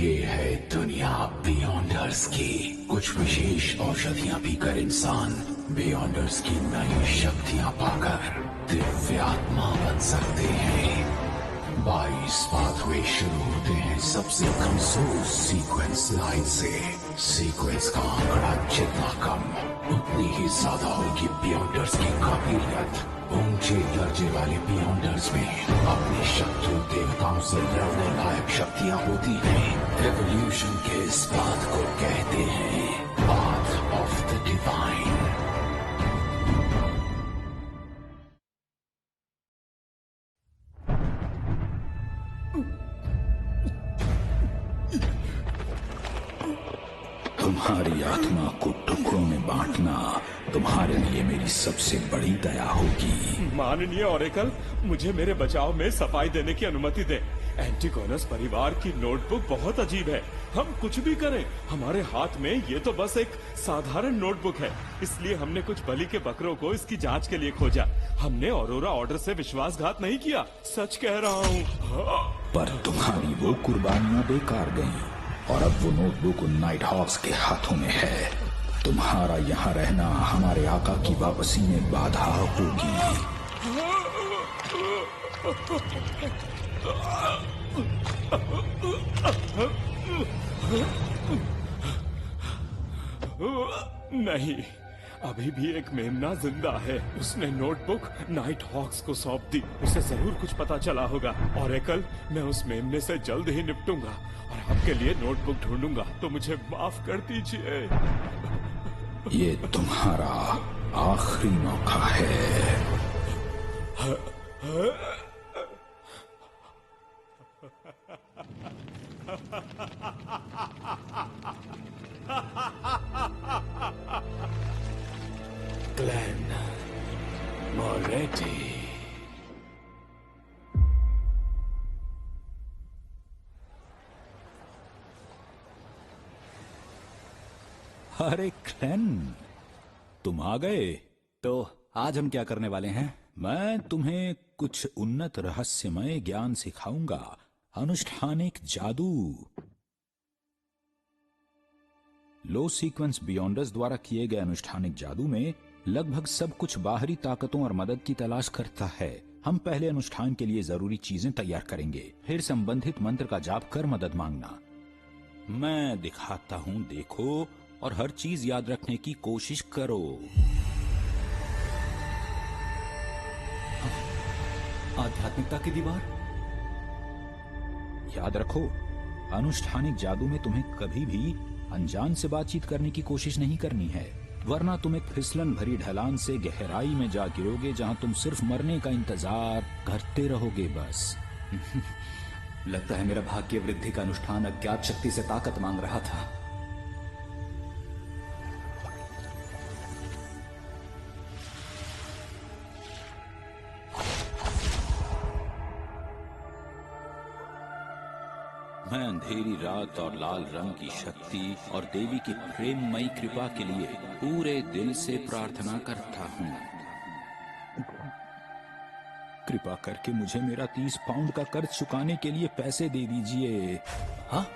ये है दुनिया बियॉन्डर्स की। कुछ विशेष औषधियां पीकर इंसान बियॉन्डर्स की नई शक्तियां पाकर दिव्यात्मा बन सकते हैं। 22 पाथवे शुरू होते हैं सबसे कमजोर सीक्वेंस लाइन से। सीक्वेंस का आंकड़ा जितना कम उतनी ही ज्यादा होगी बियॉन्डर्स की काबिलियत। ऊंचे दर्जे वाले बियॉन्डर्स में अपने शत्रु देवताओं से लड़ने लायक शक्तियां होती हैं। एवोल्यूशन के इस बात को कहते हैं पाथ ऑफ द डिवाइन। तुम्हारी आत्मा को टुकड़ों में बांटना तुम्हारे लिए मेरी सबसे बड़ी दया होगी। माननीय ओरेकल, मुझे मेरे बचाव में सफाई देने की अनुमति दे। एंटिगोनस परिवार की नोटबुक बहुत अजीब है। हम कुछ भी करें, हमारे हाथ में ये तो बस एक साधारण नोटबुक है। इसलिए हमने कुछ बलि के बकरों को इसकी जांच के लिए खोजा। हमने ऑरोरा ऑर्डर से विश्वासघात नहीं किया, सच कह रहा हूँ। पर तुम्हारी वो कुर्बानियां बेकार गईं और अब वो नोटबुक उन नाइट हॉक्स के हाथों में है। तुम्हारा यहाँ रहना हमारे आका की वापसी में बाधा होगी। नहीं, अभी भी एक मेमना जिंदा है। उसने नोटबुक नाइट हॉक्स को सौंप दी। उसे जरूर कुछ पता चला होगा। ओरेकल, मैं उस मेमने से जल्द ही निपटूंगा और आपके लिए नोटबुक ढूंढूंगा। तो मुझे माफ कर दीजिए। ये तुम्हारा आखिरी मौका है। ग्लेन मोरेटी। अरे क्लेन, तुम आ गए। तो आज हम क्या करने वाले हैं? मैं तुम्हें कुछ उन्नत रहस्यमय ज्ञान सिखाऊंगा। अनुष्ठानिक जादू। लो सीक्वेंस बियॉन्डर्स द्वारा किए गए अनुष्ठानिक जादू में लगभग सब कुछ बाहरी ताकतों और मदद की तलाश करता है। हम पहले अनुष्ठान के लिए जरूरी चीजें तैयार करेंगे, फिर संबंधित मंत्र का जाप कर मदद मांगना। मैं दिखाता हूँ, देखो, और हर चीज याद रखने की कोशिश करो। आध्यात्मिकता की दीवार। याद रखो, अनुष्ठानिक जादू में तुम्हें कभी भी अनजान से बातचीत करने की कोशिश नहीं करनी है, वरना तुम एक फिसलन भरी ढलान से गहराई में जा गिरोगे जहां तुम सिर्फ मरने का इंतजार करते रहोगे बस। लगता है मेरा भाग्य वृद्धि का अनुष्ठान अज्ञात शक्ति से ताकत मांग रहा था। मैं अंधेरी रात और लाल रंग की शक्ति और देवी की प्रेममयी कृपा के लिए पूरे दिल से प्रार्थना करता हूँ। कृपा करके मुझे मेरा 30 पाउंड का कर्ज चुकाने के लिए पैसे दे दीजिए। हाँ,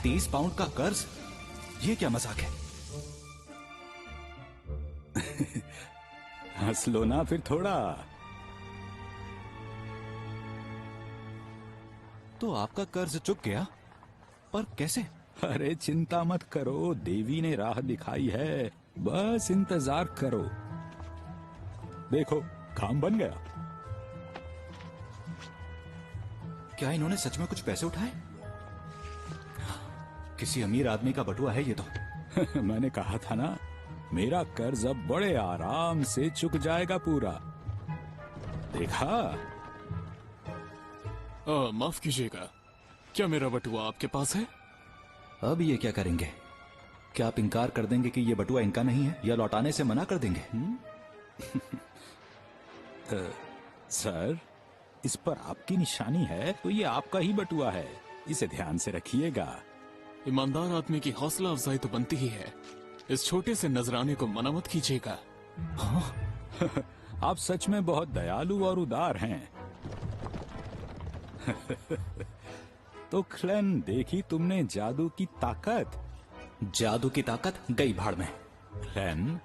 30 पाउंड का कर्ज? ये क्या मजाक है? हंस लो ना फिर थोड़ा। तो आपका कर्ज चुक गया, पर कैसे? अरे चिंता मत करो, देवी ने राह दिखाई है, बस इंतजार करो। देखो, काम बन गया। क्या इन्होंने सच में कुछ पैसे उठाए? किसी अमीर आदमी का बटुआ है ये तो। मैंने कहा था ना, मेरा कर्ज अब बड़े आराम से चुक जाएगा पूरा। देखा? माफ कीजिएगा, क्या मेरा बटुआ आपके पास है? अब ये क्या करेंगे? क्या आप इनकार कर देंगे कि ये बटुआ इनका नहीं है, या लौटाने से मना कर देंगे? सर, इस पर आपकी निशानी है तो ये आपका ही बटुआ है, इसे ध्यान से रखिएगा। ईमानदार आदमी की हौसला अफजाई तो बनती ही है। इस छोटे से नजराने को मना मत कीजिएगा। हाँ? आप सच में बहुत दयालु और उदार हैं। तो क्लेन, देखी तुमने जादू की ताकत? जादू की ताकत गई भाड़ में। क्लेन,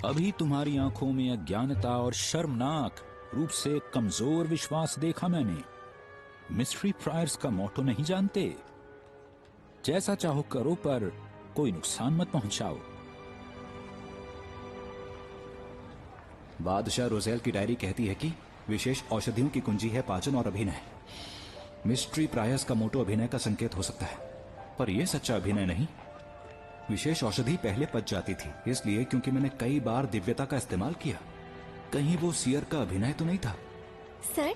अभी तुम्हारी आंखों में अज्ञानता और शर्मनाक रूप से कमजोर विश्वास देखा मैंने। मिस्ट्री प्रायर्स का मोटो नहीं जानते? जैसा चाहो करो, पर कोई नुकसान मत पहुंचाओ। बादशाह रोजेल की डायरी कहती है कि विशेष औषधियों की कुंजी है पाचन और अभिनय। मिस्ट्री प्रायर्स का मोटो अभिनय का संकेत हो सकता है, पर यह सच्चा अभिनय नहीं। विशेष औषधि पहले पच जाती थी, इसलिए क्योंकि मैंने कई बार दिव्यता का इस्तेमाल किया। कहीं वो सियर का अभिनय तो नहीं था? सर,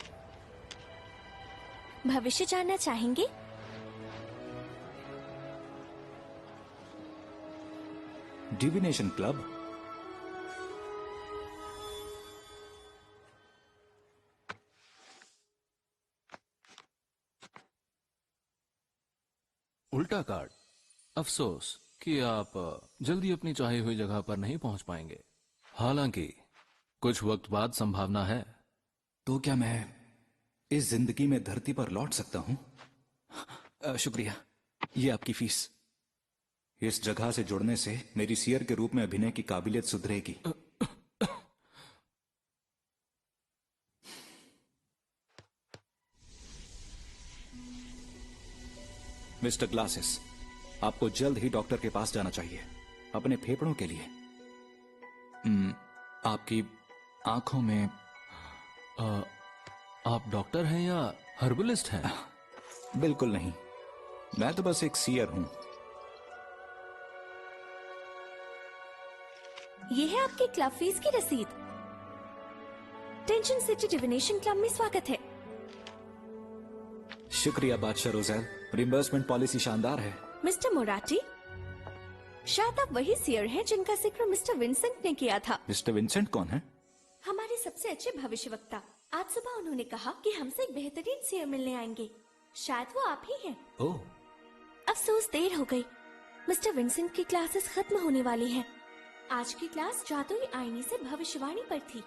भविष्य जानना चाहेंगे? Divination club? उल्टा कार्ड। अफसोस कि आप जल्दी अपनी चाही हुई जगह पर नहीं पहुंच पाएंगे। हालांकि कुछ वक्त बाद संभावना है। तो क्या मैं इस जिंदगी में धरती पर लौट सकता हूं? शुक्रिया, ये आपकी फीस। इस जगह से जुड़ने से मेरी सियर के रूप में अभिनय की काबिलियत सुधरेगी। मिस्टर ग्लासेस, आपको जल्द ही डॉक्टर के पास जाना चाहिए, अपने फेफड़ों के लिए। आपकी आंखों में आप डॉक्टर हैं या हर्बलिस्ट हैं? बिल्कुल नहीं, मैं तो बस एक सीयर हूं। ये है आपके क्लब फीस की रसीद। टेंशन सिटी डिविनेशन क्लब में स्वागत है। शुक्रिया बादशाह रोजेल, रिम्बर्समेंट पॉलिसी शानदार है। मिस्टर मोराटी, शायद आप वही सियर हैं जिनका जिक्र मिस्टर विंसेंट ने किया था। मिस्टर विंसेंट कौन है? हमारे सबसे अच्छे भविष्यवक्ता। आज सुबह उन्होंने कहा कि हमसे एक बेहतरीन सियर मिलने आएंगे। शायद वो आप ही हैं। ओह, अफसोस देर हो गई। मिस्टर विंसेंट की क्लासेस खत्म होने वाली हैं। आज की क्लास जादुई आईने से भविष्यवाणी पर थी।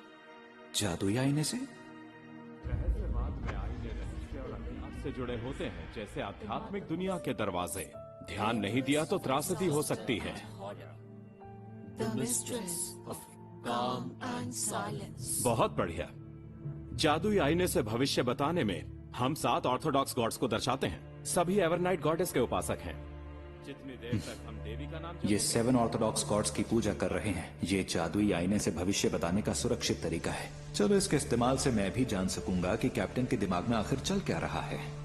जादुई आईने से? रहस्यवाद में आईने रहस्य और इतिहास से जुड़े होते हैं, जैसे आध्यात्मिक दुनिया के दरवाजे। ध्यान नहीं दिया तो त्रासदी हो सकती है। बहुत बढ़िया। जादुई आईने से भविष्य बताने में हम 7 ऑर्थोडॉक्स गॉड्स को दर्शाते हैं। सभी एवरनाइट गॉडेस के उपासक हैं। जितनी देर तक हम देवी का नाम ये 7 ऑर्थोडॉक्स गॉड्स की पूजा कर रहे हैं। ये जादुई आईने से भविष्य बताने का सुरक्षित तरीका है। चलो, इसके इस्तेमाल से मैं भी जान सकूंगा कि कैप्टन के दिमाग में आखिर चल क्या रहा है।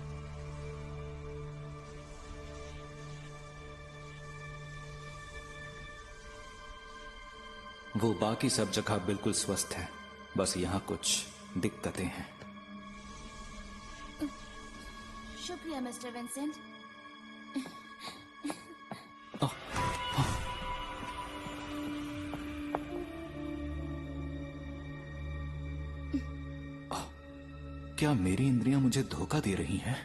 वो बाकी सब जगह बिल्कुल स्वस्थ है, बस यहाँ कुछ दिक्कतें हैं। शुक्रिया मिस्टर विंसेंट। क्या मेरी इंद्रियां मुझे धोखा दे रही हैं?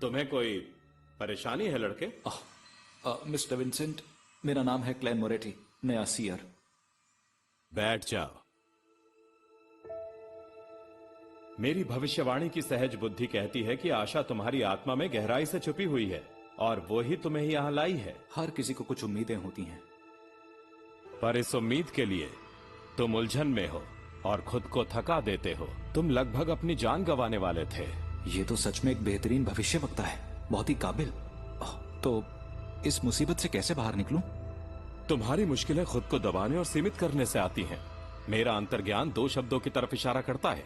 तुम्हें कोई परेशानी है लड़के? मिस्टर विंसेंट, मेरा नाम है क्लेन मोरेटी, नया सीयर। बैठ जाओ। मेरी भविष्यवाणी की सहज बुद्धि कहती है कि आशा तुम्हारी आत्मा में गहराई से छुपी हुई है और वो ही तुम्हें यहां लाई है। हर किसी को कुछ उम्मीदें होती हैं, पर इस उम्मीद के लिए तुम उलझन में हो और खुद को थका देते हो। तुम लगभग अपनी जान गंवाने वाले थे। ये तो सच में एक बेहतरीन भविष्यवक्ता है, बहुत ही काबिल। तो इस मुसीबत से कैसे बाहर निकलूं? तुम्हारी मुश्किलें खुद को दबाने और सीमित करने से आती हैं। मेरा अंतर्ज्ञान 2 शब्दों की तरफ इशारा करता है,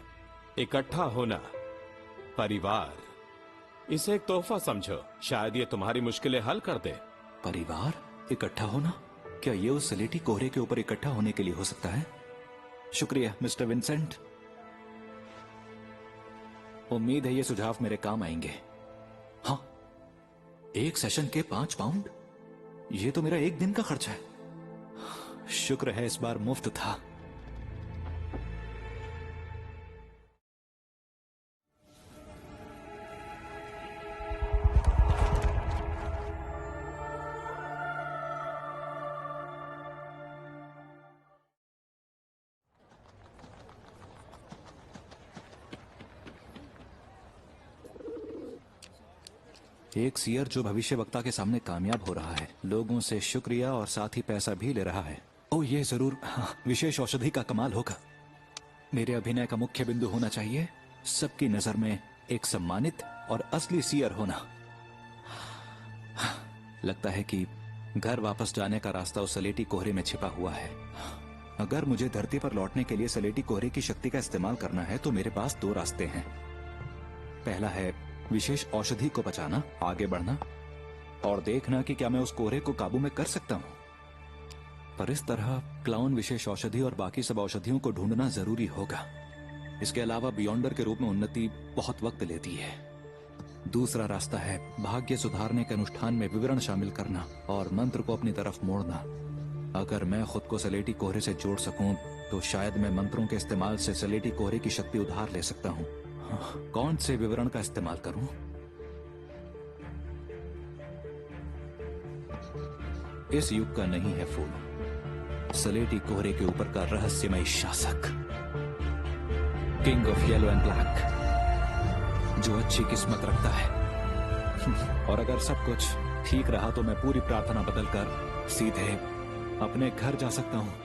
इकट्ठा होना, परिवार। इसे एक तोहफा समझो, शायद ये तुम्हारी मुश्किलें हल कर दे। परिवार इकट्ठा होना? क्या ये उस सलेटी कोहरे के ऊपर इकट्ठा होने के लिए हो सकता है? शुक्रिया मिस्टर विंसेंट, उम्मीद है ये सुझाव मेरे काम आएंगे। हाँ, 1 सेशन के 5 पाउंड? ये तो मेरा 1 दिन का खर्चा है। शुक्र है इस बार मुफ्त था। एक सीयर जो भविष्य वक्ता के सामने कामयाब हो रहा है, लोगों से शुक्रिया और साथ ही पैसा भी ले रहा है। ओ ये जरूर विशेष औषधि का कमाल होगा। मेरे अभिनय का मुख्य बिंदु होना चाहिए सबकी नजर में एक सम्मानित और असली सीयर होना। लगता है कि घर वापस जाने का रास्ता उस सलेटी कोहरे में छिपा हुआ है। अगर मुझे धरती पर लौटने के लिए सलेटी कोहरे की शक्ति का इस्तेमाल करना है तो मेरे पास दो रास्ते हैं। पहला है विशेष औषधि को बचाना, आगे बढ़ना और देखना कि क्या मैं उस कोहरे को काबू में कर सकता हूं। पर इस तरह क्लाउन विशेष औषधि और बाकी सब औषधियों को ढूंढना जरूरी होगा। इसके अलावा बियॉन्डर के रूप में उन्नति बहुत वक्त लेती है। दूसरा रास्ता है भाग्य सुधारने के अनुष्ठान में विवरण शामिल करना और मंत्र को अपनी तरफ मोड़ना। अगर मैं खुद को सलेटी कोहरे से जोड़ सकूं तो शायद मैं मंत्रों के इस्तेमाल से सलेटी कोहरे की शक्ति उधार ले सकता हूं। कौन से विवरण का इस्तेमाल करूं? इस युग का नहीं है फूल, सलेटी कोहरे के ऊपर का रहस्यमय शासक, king of yellow and black, जो अच्छी किस्मत रखता है। और अगर सब कुछ ठीक रहा तो मैं पूरी प्रार्थना बदलकर सीधे अपने घर जा सकता हूं।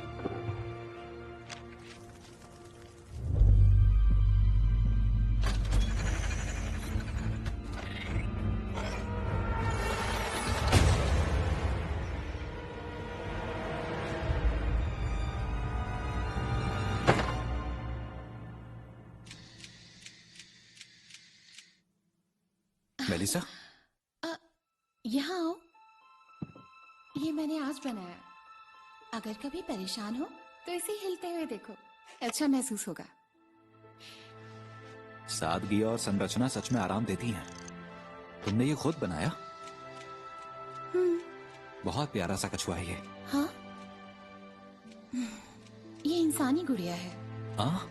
मेलिसा, यहाँ आओ। ये मैंने आज बनाया। अगर कभी परेशान हो तो इसे हिलते हुए देखो, अच्छा महसूस होगा। सादगी और संरचना सच में आराम देती हैं। तुमने ये खुद बनाया? बहुत प्यारा सा कछुआ है ये। हाँ, ये इंसानी गुड़िया है। हाँ?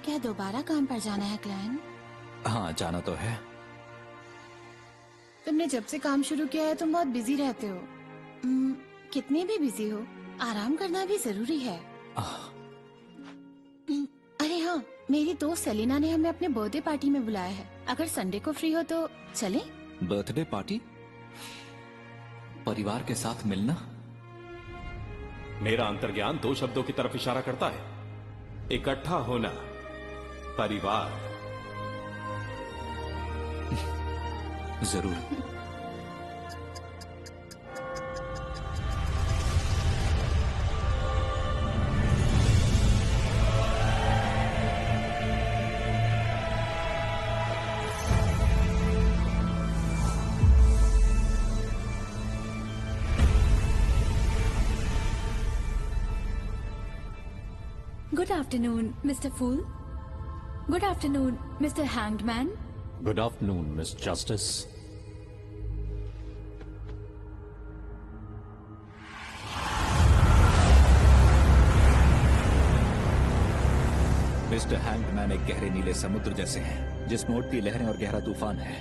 क्या दोबारा काम पर जाना है क्लाइन? हाँ, जाना तो है। तुमने जब से काम शुरू किया है तुम बहुत बिजी रहते हो। कितने भी बिजी हो, आराम करना भी जरूरी है। अरे हाँ, मेरी दोस्त सेलिना ने हमें अपने बर्थडे पार्टी में बुलाया है। अगर संडे को फ्री हो तो चलें? Birthday party? परिवार के साथ मिलना? मेरा अंतर्ज्ञान दो शब्दों की तरफ इशारा करता है, इकट्ठा होना, परिवार। जरूर। Good afternoon, Mr. Fool. Good afternoon, Mr. Hanged Man. Good afternoon, Miss Justice. Mister hangman एक गहरे नीले समुद्र जैसे हैं, जिसमें उठती लहरें और गहरा तूफान है।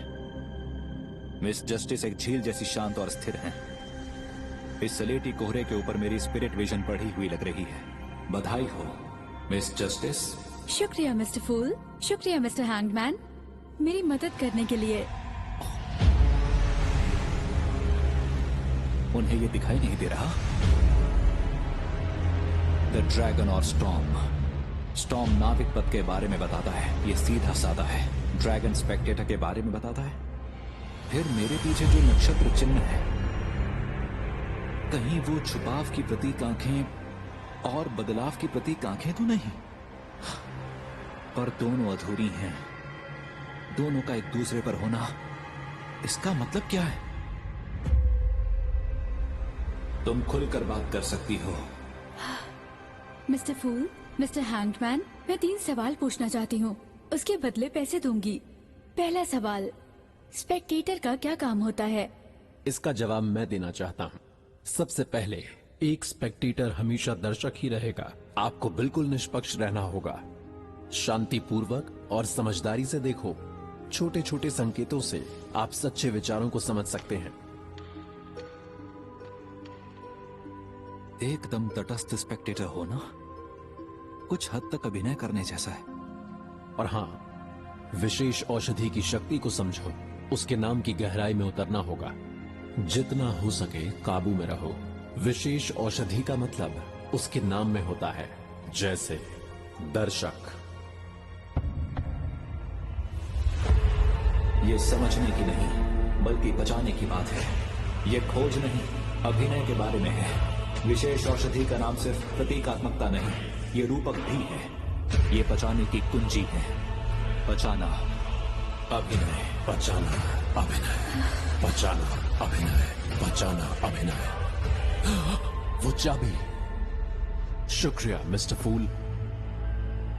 मिस जस्टिस एक झील जैसी शांत और स्थिर हैं। इस सलेटी कोहरे के ऊपर मेरी स्पिरिट विजन पढ़ी हुई लग रही है। बधाई हो मिस जस्टिस। शुक्रिया मिस्टर फूल, शुक्रिया मिस्टर हैंग्ड मैन, मेरी मदद करने के लिए। उन्हें ये दिखाई नहीं दे रहा? द ड्रैगन और स्टॉर्म नाविक पथ के बारे में बताता है। ये सीधा साधा है। ड्रैगन स्पेक्टेटर के बारे में बताता है। फिर मेरे पीछे जो नक्षत्र चिन्ह है, कहीं वो छुपाव की प्रतीक आंखें और बदलाव की प्रतीक आंखें तो नहीं? पर दोनों अधूरी हैं। दोनों का एक दूसरे पर होना, इसका मतलब क्या है? तुम खुलकर बात कर सकती हो। मिस्टर फूल, मिस्टर हैंग्ड मैन, मैं 3 सवाल पूछना चाहती हूँ, उसके बदले पैसे दूंगी। पहला सवाल, स्पेक्टेटर का क्या काम होता है? इसका जवाब मैं देना चाहता हूँ। सबसे पहले, एक स्पेक्टेटर हमेशा दर्शक ही रहेगा। आपको बिल्कुल निष्पक्ष रहना होगा। शांतिपूर्वक और समझदारी से देखो। छोटे छोटे संकेतों से आप सच्चे विचारों को समझ सकते हैं। एकदम तटस्थ स्पेक्टेटर हो ना, कुछ हद तक अभिनय करने जैसा है। और हाँ, विशेष औषधि की शक्ति को समझो, उसके नाम की गहराई में उतरना होगा। जितना हो सके काबू में रहो। विशेष औषधि का मतलब उसके नाम में होता है, जैसे दर्शक। ये समझने की नहीं बल्कि बचाने की बात है। ये खोज नहीं, अभिनय के बारे में है। विशेष औषधि का नाम सिर्फ प्रतीकात्मकता नहीं, ये रूपक भी है। ये बचाने की कुंजी है। बचाना, अभिनय, बचाना, अभिनय, बचाना, अभिनय, बचाना, अभिनय। वो चाबी। शुक्रिया मिस्टर फूल,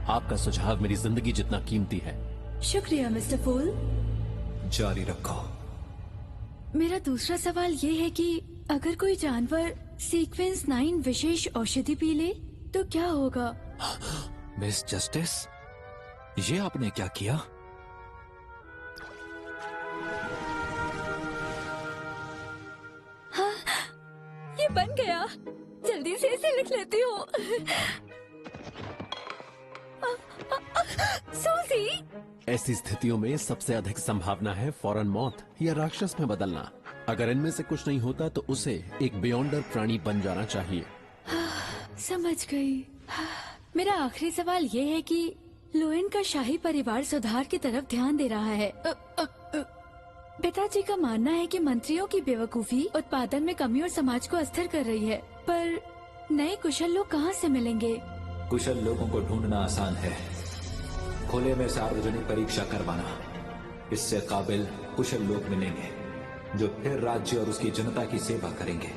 आपका सुझाव मेरी जिंदगी जितना कीमती है। शुक्रिया मिस्टर फूल। जारी रखो। मेरा दूसरा सवाल ये है कि अगर कोई जानवर सीक्वेंस 9 विशेष औषधि पी ले तो क्या होगा? मिस जस्टिस, ये आपने क्या किया? हाँ, ये बन गया। जल्दी से इसे लिख लेती हूँ। सूजी। ऐसी स्थितियों में सबसे अधिक संभावना है फौरन मौत या राक्षस में बदलना। अगर इनमें से कुछ नहीं होता तो उसे एक बियॉन्डर प्राणी बन जाना चाहिए। समझ गई। मेरा आखिरी सवाल ये है कि लोएन का शाही परिवार सुधार की तरफ ध्यान दे रहा है। पिताजी का मानना है कि मंत्रियों की बेवकूफी उत्पादन में कमी और समाज को अस्थिर कर रही है, पर नए कुशल लोग कहाँ से मिलेंगे? कुशल लोगों को ढूंढना आसान है, खुले में सार्वजनिक परीक्षा करवाना। इससे काबिल कुशल लोग मिलेंगे जो फिर राज्य और उसकी जनता की सेवा करेंगे।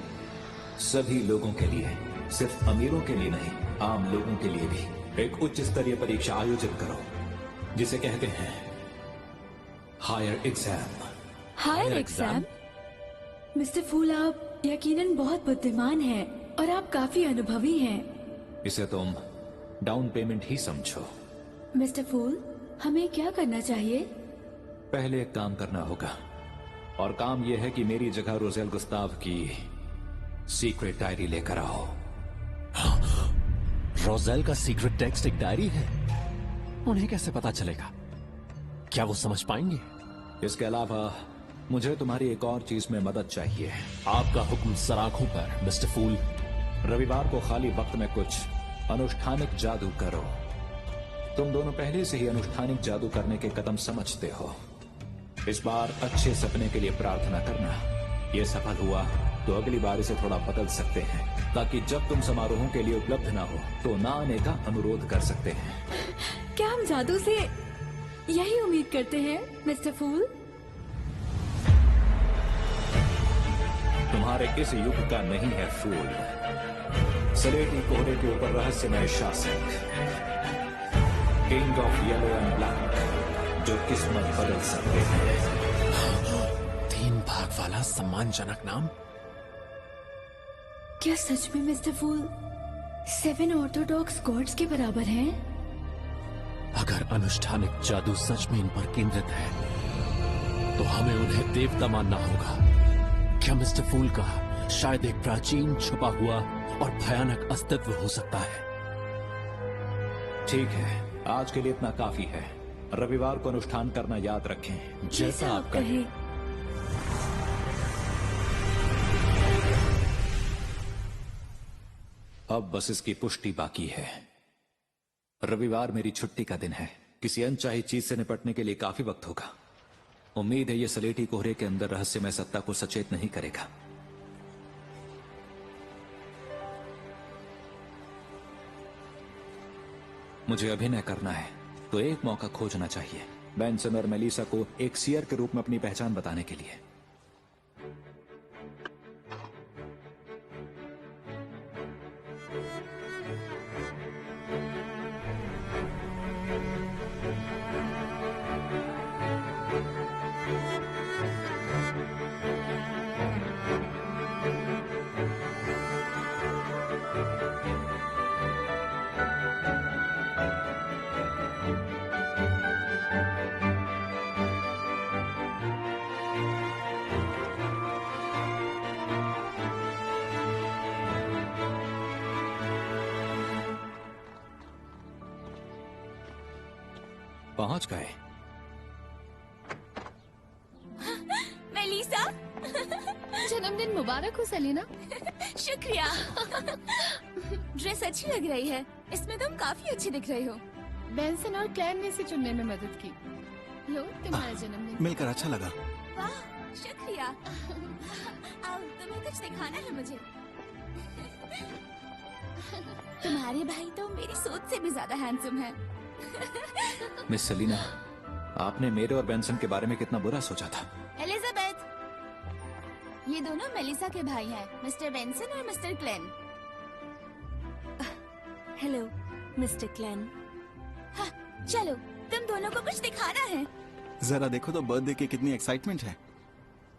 सभी लोगों के लिए, सिर्फ अमीरों के लिए नहीं, आम लोगों के लिए भी एक उच्च स्तरीय परीक्षा आयोजित करो जिसे कहते हैं higher exam. Higher exam? Mister fool, आप यकीनन बहुत बुद्धिमान हैं और आप काफी अनुभवी हैं। इसे तुम डाउन पेमेंट ही समझो। मिस्टर फूल, हमें क्या करना चाहिए? पहले एक काम करना होगा, और काम यह है कि मेरी जगह रोजेल गुस्ताव की सीक्रेट डायरी लेकर आओ। रोजेल का सीक्रेट टेक्स्ट एक डायरी है? उन्हें कैसे पता चलेगा? क्या वो समझ पाएंगे? इसके अलावा मुझे तुम्हारी एक और चीज में मदद चाहिए। आपका हुक्म सराखों पर मिस्टर फूल। रविवार को खाली वक्त में कुछ अनुष्ठानिक जादू करो। तुम दोनों पहले से ही अनुष्ठानिक जादू करने के कदम समझते हो। इस बार अच्छे सपने के लिए प्रार्थना करना। ये सफल हुआ तो अगली बार इसे थोड़ा बदल सकते हैं, ताकि जब तुम समारोहों के लिए उपलब्ध ना हो तो ना आने का अनुरोध कर सकते हैं। क्या हम जादू से यही उम्मीद करते हैं मिस्टर फूल? तुम्हारे इस युग का नहीं है फूल। सलेटी कोहरे के ऊपर रहस्यमय शासक, king of yellow and black, जो किस्मत बदल सकते हैं। 3 भाग वाला सम्मानजनक नाम। क्या सच में मिस्टर फूल 7 ऑर्थोडॉक्स गॉड्स के बराबर हैं? अगर अनुष्ठानिक जादू सच में इन पर केंद्रित है तो हमें उन्हें देवता मानना होगा। क्या मिस्टर फूल का शायद एक प्राचीन, छुपा हुआ और भयानक अस्तित्व हो सकता है? ठीक है, आज के लिए इतना काफी है। रविवार को अनुष्ठान करना याद रखें। जैसा आप कहें। अब बस इसकी पुष्टि बाकी है। रविवार मेरी छुट्टी का दिन है। किसी अनचाही चीज से निपटने के लिए काफी वक्त होगा। उम्मीद है ये सलेटी कोहरे के अंदर रहस्यमय सत्ता को सचेत नहीं करेगा। मुझे अभिनय करना है तो एक मौका खोजना चाहिए, बेंसन और मेलिसा को एक सियर के रूप में अपनी पहचान बताने के लिए। पहुंच गए। मेलिसा, जन्मदिन मुबारक हो सेलिना। शुक्रिया। ड्रेस अच्छी लग रही है, इसमें तुम काफी अच्छी दिख रही हो। बेंसन और क्लैन ने इसे चुनने में मदद की। लो तुम्हारा जन्मदिन। मिलकर अच्छा लगा। वाह, शुक्रिया। आओ, तुम्हें कुछ दिखाना है मुझे। तुम्हारे भाई तो मेरी सोच से भी ज्यादा हैंडसम है। मिस सेलिना, आपने मेरे और बेंसन के बारे में कितना बुरा सोचा था। एलिजाबेथ, ये दोनों मेलिसा के भाई हैं, मिस्टर बेंसन और mister Klein. Hello mister Klein. हाँ, चलो तुम दोनों को कुछ दिखाना है। जरा देखो तो बर्थडे की कितनी एक्साइटमेंट है।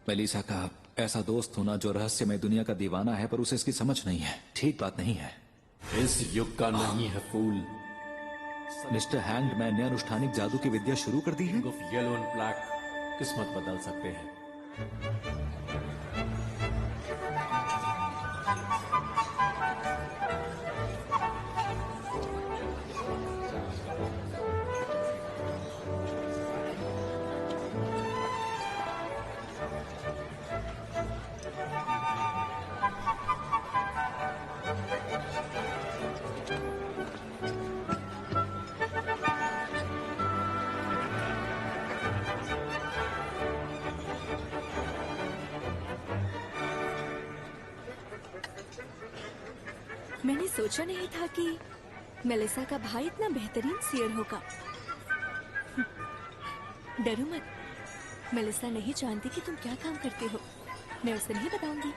मेलिसा का ऐसा दोस्त होना जो रहस्यमय दुनिया का दीवाना है पर उसे इसकी समझ नहीं है, ठीक बात नहीं है। इस युग का नहीं है फूल। मिस्टर हैंगमैन ने अनुष्ठानिक जादू की विद्या शुरू कर दी है। ऑफ येलो एंड ब्लैक किस्मत बदल सकते हैं। मैंने सोचा नहीं था कि मेलिसा का भाई इतना बेहतरीन सीयर होगा। डरो मत, मेलिसा नहीं जानती कि तुम क्या काम करते हो। मैं उसे नहीं बताऊंगी।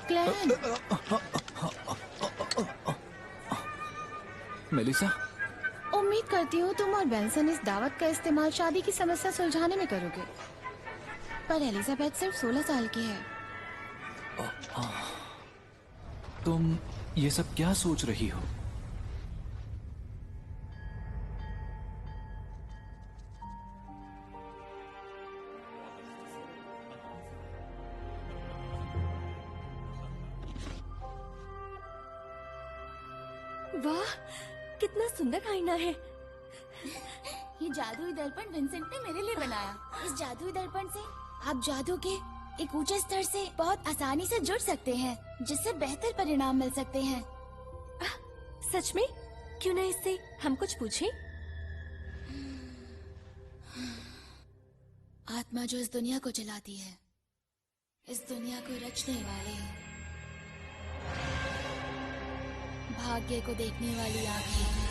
क्लैन, मेलिसा, उम्मीद करती हूँ तुम और बेंसन इस दावत का इस्तेमाल शादी की समस्या सुलझाने में करोगे। पर एलिजाबेथ सिर्फ 16 साल की है। तुम ये सब क्या सोच रही हो? वाह, कितना सुंदर आईना है। ये जादुई दर्पण विंसेंट ने मेरे लिए बनाया। इस जादुई दर्पण से आप जादू के एक ऊंचे स्तर से बहुत आसानी से जुड़ सकते हैं, जिससे बेहतर परिणाम मिल सकते हैं। सच में? क्यों ना इससे हम कुछ पूछें? आत्मा जो इस दुनिया को जलाती है, इस दुनिया को रचने वाले, भाग्य को देखने वाली आंखें।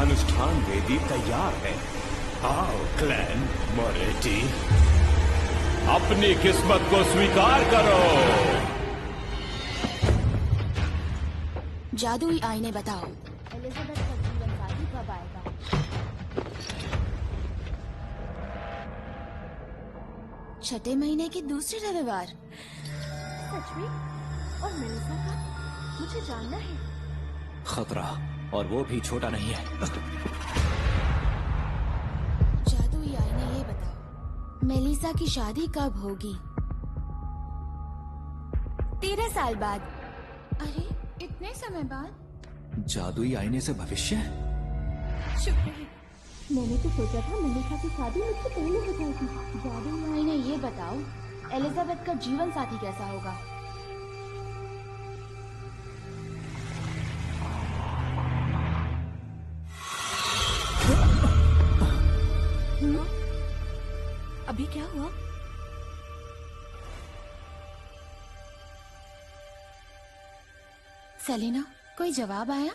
अनुष्ठान वेदी तैयार है। आओ क्लैन मोरेटी, अपनी किस्मत को स्वीकार करो। जादुई आईने बताओ, एलिजाबेथ का जीवन साथी कब आएगा? छठे महीने के दूसरे रविवार। सच में? और मेलिसा का? मुझे जानना है। खतरा, और वो भी छोटा नहीं है। जादुई आईने ये बताओ, मेलिसा की शादी कब होगी? 13 साल बाद। अरे इतने समय बाद? जादुई आईने से भविष्य? शुक्र है। मैंने तो सोचा था मेलिसा की शादी मुझसे पहले हो जाएगी। जादुई आईने ये बताओ, एलिजाबेथ का जीवन साथी कैसा होगा? अभी क्या हुआ? सेलिना, कोई जवाब आया?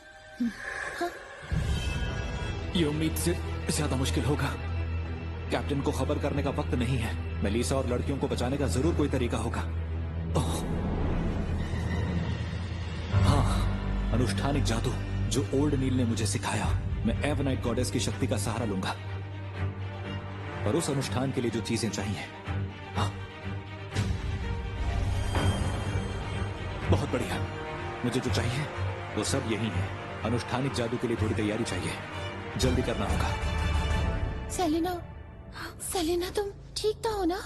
हाँ? ये उम्मीद से ज्यादा मुश्किल होगा। कैप्टन को खबर करने का वक्त नहीं है। मेलिसा और लड़कियों को बचाने का जरूर कोई तरीका होगा। ओह, हाँ, अनुष्ठानिक जादू जो ओल्ड नील ने मुझे सिखाया। मैं एवनाइट गॉडेस की शक्ति का सहारा लूंगा, और उस अनुष्ठान के लिए जो चीजें चाहिए। हाँ, बहुत बढ़िया। मुझे जो चाहिए वो सब यही है। अनुष्ठानिक जादू के लिए थोड़ी तैयारी चाहिए, जल्दी करना होगा। सेलिना, सेलेना, तुम ठीक तो हो ना?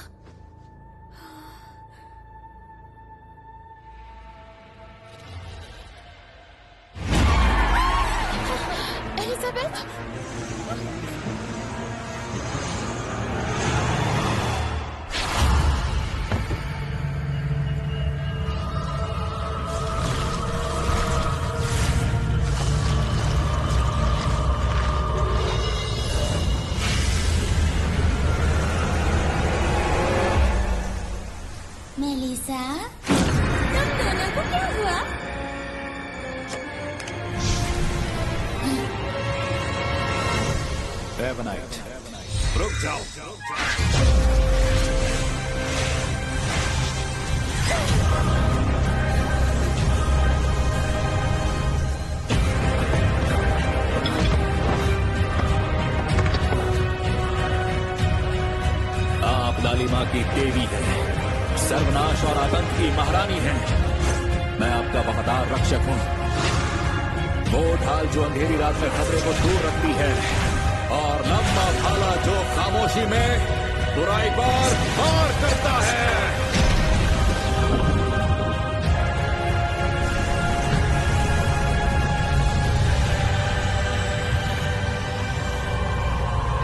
एलिजाबेथ, मेलिसा, तुम दोनों को क्या हुआ? रेवनाइट, रुक जाओ। आप लालिमा की देवी हैं, सर्वनाश और आतंक की महारानी हैं। मैं आपका वफादार रक्षक हूँ। वो ढाल जो अंधेरी रात में खतरे को दूर रखती है, और लंबा भाला जो खामोशी में बुराई पर वार करता है।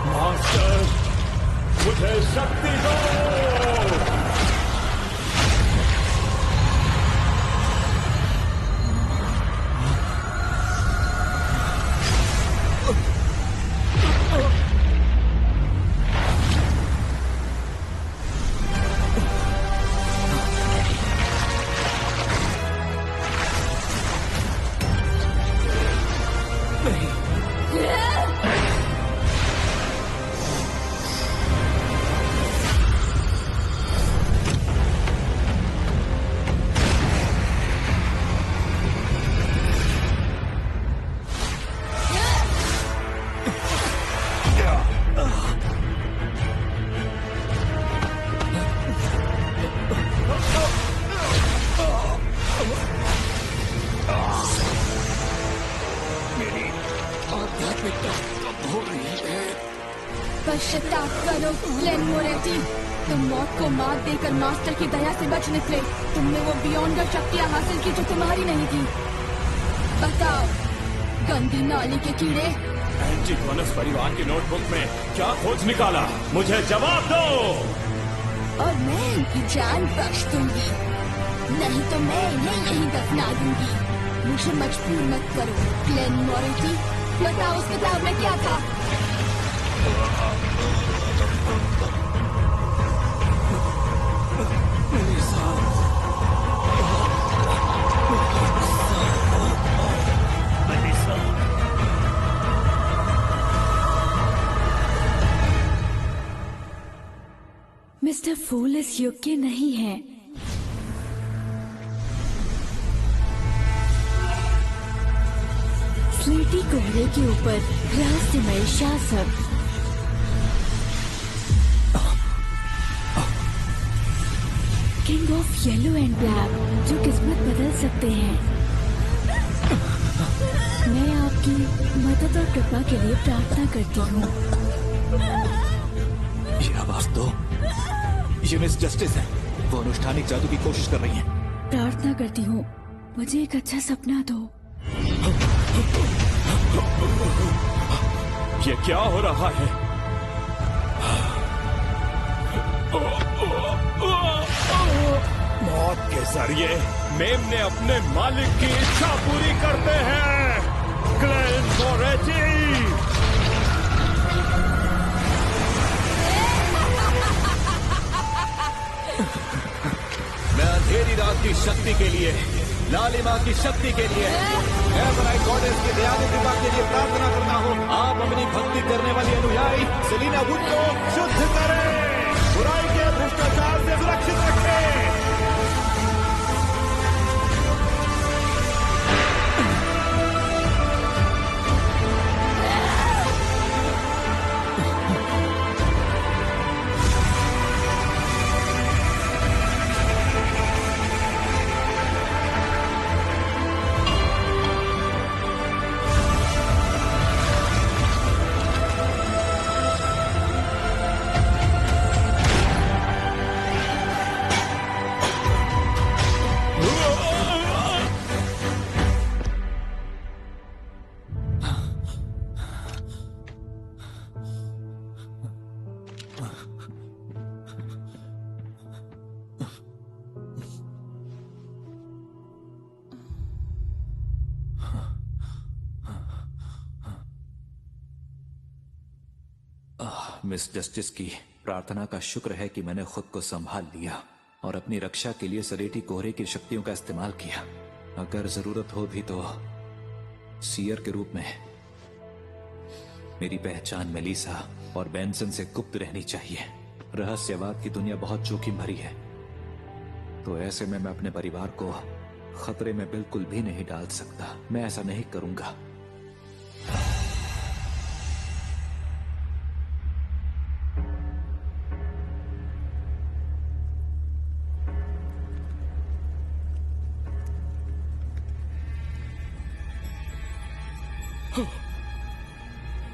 मास्टर, मुझे शक्ति दो। पश्चाताप करो ग्लेन मोरेटी। तुम मौत को मात देकर मास्टर की दया से बच निकले। तुमने वो बियॉन्डर शक्तियाँ हासिल की जो तुम्हारी नहीं थी। बताओ, गंदी नाली के कीड़े। एंटीगोनस परिवार के नोटबुक में क्या खोज निकाला? मुझे जवाब दो। और मैं इनकी जान बख्श दूंगी, नहीं तो मैं इन्हें यहीं दफना दूंगी। मुझे मजबूर मत करो ग्लेन मोरेटी। बताओ उस किताब में क्या था? मिस्टर फूल इस योग्य नहीं है। स्लेटी कोहरे के ऊपर रहस्यमय शासक। King of yellow and black, जो किस्मत बदल सकते हैं। मैं आपकी मदद और कृपा के लिए प्रार्थना करती हूँ। ये आवाज तो ये मिस जस्टिस है। वो अनुष्ठानिक जादू की कोशिश कर रही हैं। प्रार्थना करती हूँ, मुझे एक अच्छा सपना दो। ये क्या हो रहा है? मौत के जरिए मेम ने अपने मालिक की इच्छा पूरी करते हैं। ग्लेन मोरेटी। मैं अंधेरी रात की शक्ति के लिए, लालिमा की शक्ति के लिए, एवराइट गॉडेस की दयालु कृपा के लिए प्रार्थना करता हूँ। आप अपनी भक्ति करने वाली अनुयायी सेलिना वुड को शुद्ध करें, बुराई के भ्रष्टाचार से सुरक्षित रखें। मिस जस्टिस की प्रार्थना का शुक्र है कि मैंने खुद को संभाल लिया और अपनी रक्षा के लिए सलेटी कोहरे की शक्तियों का इस्तेमाल किया। अगर जरूरत हो भी तो सीयर के रूप में मेरी पहचान मेलिसा और बेंसन से गुप्त रहनी चाहिए। रहस्यवाद की दुनिया बहुत जोखिम भरी है, तो ऐसे में मैं अपने परिवार को खतरे में बिल्कुल भी नहीं डाल सकता। मैं ऐसा नहीं करूंगा।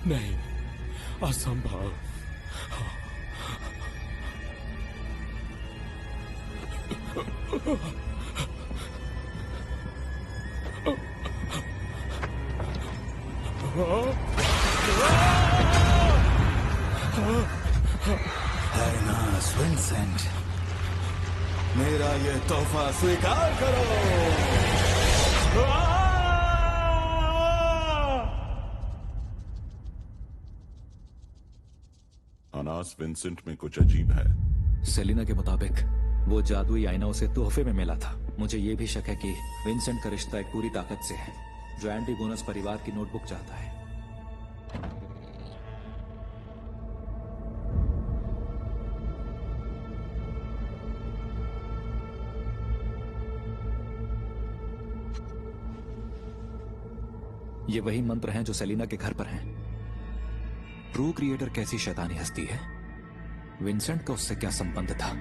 नहीं, असंभव। हाइनास विंसेंट, मेरा ये तोहफा स्वीकार करो। अनास विंसेंट में कुछ अजीब है। सेलिना के मुताबिक वो जादुई आईना उसे तोहफे में मिला था। मुझे ये भी शक है कि विंसेंट का रिश्ता एक पूरी ताकत से है जो एंटीगोनस परिवार की नोटबुक चाहता है। ये वही मंत्र हैं जो सेलिना के घर पर हैं। ट्रू क्रिएटर कैसी शैतानी हस्ती है? विंसेंट का उससे क्या संबंध था?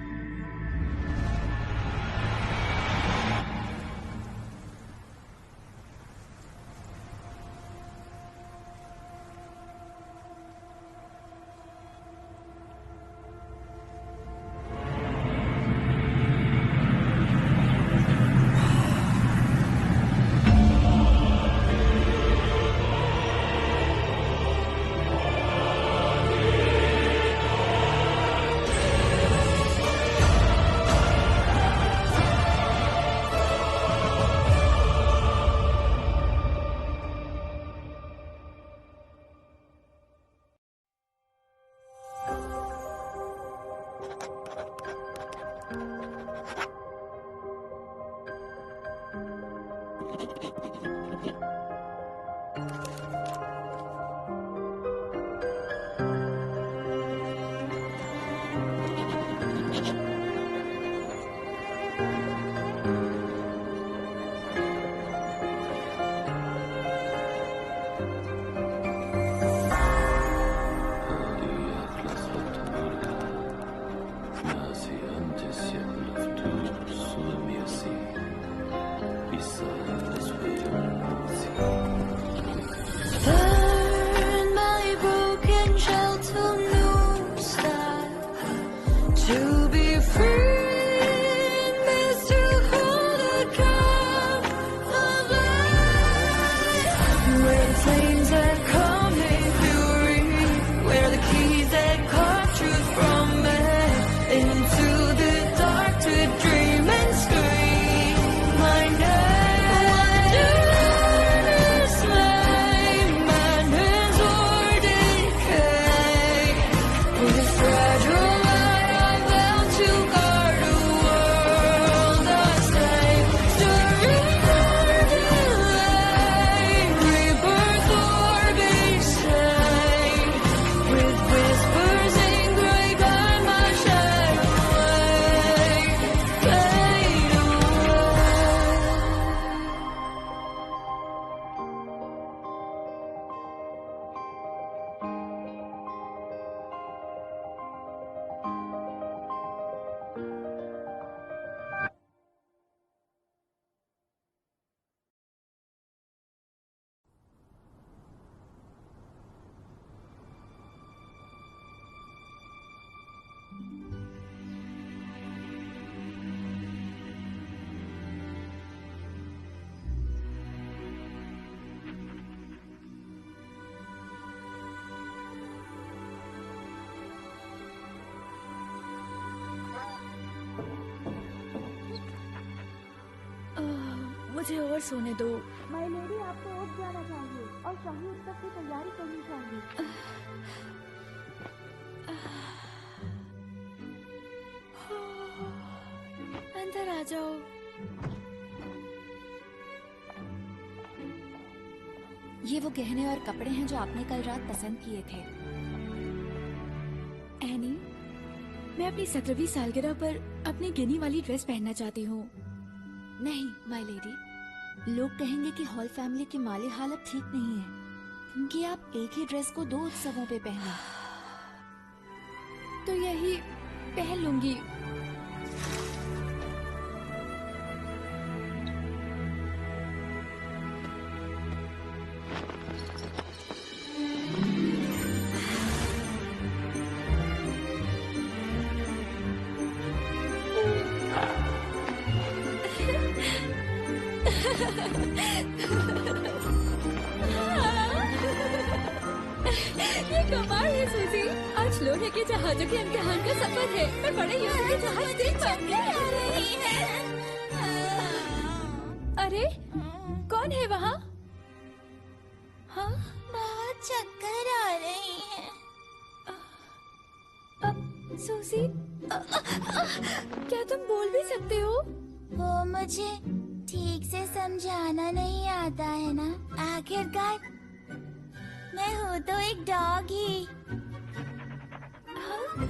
मुझे और सोने दो। माय लेडी, आपको उठ जाना चाहिए और शाही उत्सव की तैयारी करनी चाहिए। अंदर आ जाओ। ये वो गहने और कपड़े हैं जो आपने कल रात पसंद किए थे। एनी, मैं अपनी 17वीं सालगिरह पर अपनी गिनी वाली ड्रेस पहनना चाहती हूँ। नहीं माय लेडी, लोग कहेंगे कि हॉल फैमिली की माली हालत ठीक नहीं है, क्योंकि आप एक ही ड्रेस को 2 उत्सवों पे पहने। तो यही पहन लूंगी। ये कमाल है सूजी। आज लोहे के जहाजों के इम्तिहान का सफर है। मैं बड़े युद्ध के जहाज देख पाऊंगी। अरे कौन है वहाँ? हाँ, बहुत चक्कर आ रही है। सूजी, क्या तुम बोल भी सकते हो? वो मुझे ठीक से समझाना नहीं आता है ना। आखिरकार मैं हूँ तो एक डॉग ही। हाँ?